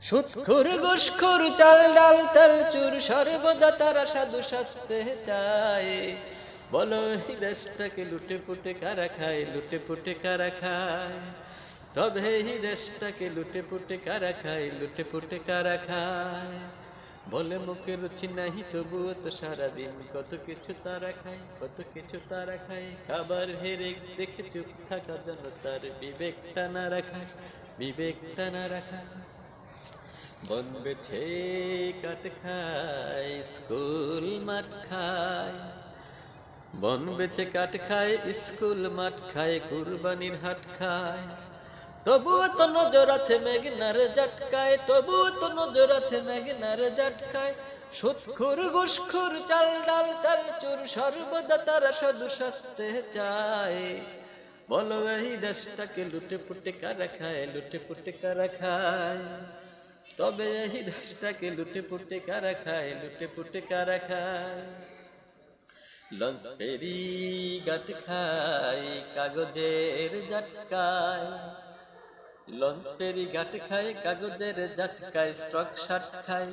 সুদখোর ঘুষখোর চাল ডাল তেল চুর সর্বদা তারা সাধু সাজতে চায়। বলো এই দেশটাকে লুটে পুটে কারা খায়, লুটে পুটে কারা খায়? তবে এই দেশটাকে লুটে পুটে কারা খায়, লুটে পুটে কারা খায়? বলে মুখে রুচি নাহি তবুও তো সারাদিন কত কিছু তারা খায়, কত কিছু তারা খায়। খাবার হেরে দেখে চুপ থাকা যেন তার বিবেকটা না রাখায়, বিবেকটা না রাখায়। বন বেছে কাট খায়, স্কুল মাঠ খায়। বন বেছে কাট খায়, স্কুল মাঠ খায়, কুরবানির হাট খায়। তবুও তো নজর আছে মেঘনার জাটকায়, তবুও তো নজর আছে মেঘনার জাটকায়। সুদখোর ঘুষখোর চাল ডাল তেল চুর সর্বদা তারা সাধু সাজতে চায়। বলো এই দেশটাকে লুটে পুটে কারা খায়, লুটে পুটে কারা খায়? তবে এই দেশটাকে লুটে পুটে কারা খায়, লুটে পুটে কারা খায়? লঞ্চ ফেরি গাট খায়, কাগজের জাটকায়। লঞ্চ ফেরি গাট খায়, কাগজের জাটকায়, স্টক শার্ট খায়।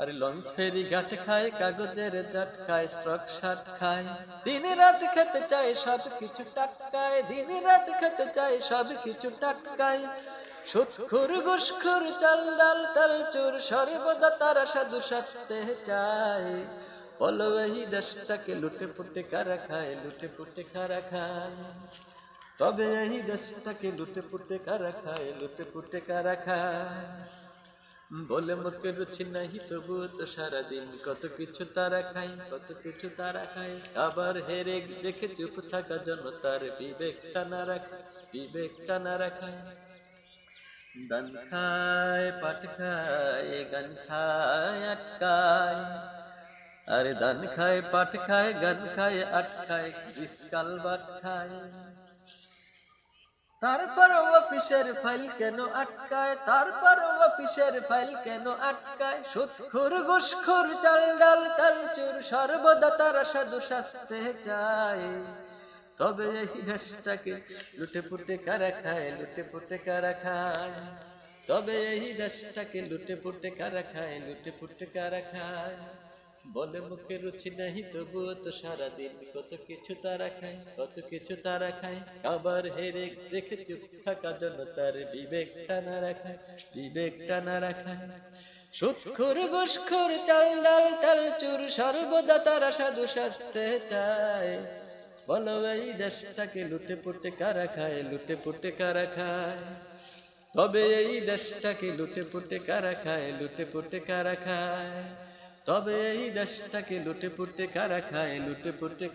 আরে লঞ্চ ফেরি ঘাট খায়, কাগজের জাটকায়, স্টক শার্ট খায়। দিন রাত খেতে চায় সব কিছু টাটকায়, দিন রাত খেতে চায় সব কিছু টাটকায়। সুদখোর ঘুষখোর চাল ডাল তেল চুর সর্বদা তারা সাধু সাজতে চায়। বলো এই দেশটাকে লুটে পুটে কারা খায়, লুটে পুটে কারা খায়? তবে এই দেশটাকে লুটে পুটে কারা খায়, লুটে পুটে কারা খায়? বলে মুখে রুচি নাহি তবুও তো সারাদিন কত কিছু তারা খায়, কত কিছু তারা খায়। আবার হেরে দেখে চুপ থাকা জনতার বিবেকটা না রাখায়, বিবেকটা না রাখায়। দান খায় পাট খায়, গান খায় আটকায়। আরে দান খায় পাট খায়, গান খায় আটকায়, ইস্কাল বাট খায়। তারপর অফিসের ফাইল কেন আটকায়, তারপর অফিসের ফাইল কেন আটকায়? সুদখোর ঘুষখোর চাল ডাল তেল চুর সর্বদা তারা সাধু সাজতে চায়। তবে এই দেশটাকে লুটে পুটে কারা খায়, লুটে পুটে কারা খায়? তবে এই দেশটাকে লুটে পুটে কারা খায়, লুটে পুটে কারা খায়? বলে মুখে রুচি নাহি তবুও তো সারাদিন কত কিছু তারা খায়, কত কিছু তারা খায়। আবার হেরে দেখে চুপ থাকা জনতার বিবেকটা না রাখায়, বিবেকটা না রাখায়। সুদখোর ঘুষখোর চাল ডাল তেল চুর সর্বদা তারা সাধু সাজতে চায়। বলো এই দেশটাকে লুটে পুটে কারা খায়, লুটে পুটে কারা খায়? তবে এই দেশটাকে লুটে পুটে কারা খায়, লুটে পুটে কারা খায়? তবে এই দেশটাকে লুটে পুটে কারা খায়, লুটে পুটে